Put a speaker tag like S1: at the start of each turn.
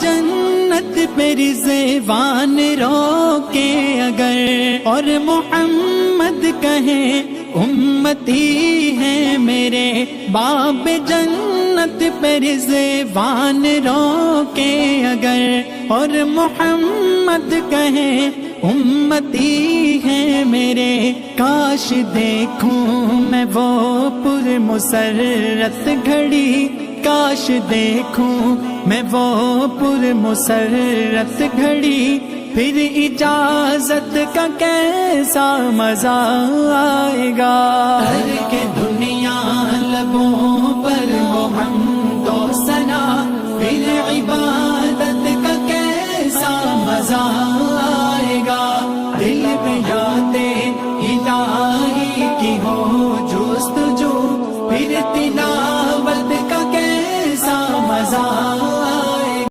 S1: جنت پہ رضوان روکے اگر، اور محمد کہیں امتی ہیں میرے، باب جنت پہ رضوان روکے اگر، اور محمد کہیں امتی ہیں میرے، کاش دیکھوں میں وہ پر مسرت گھڑی، کاش دیکھوں میں وہ پر مسرت گھڑی، پھر اجازت کا کیسا مزہ آئے گا، ترک دنیا لبوں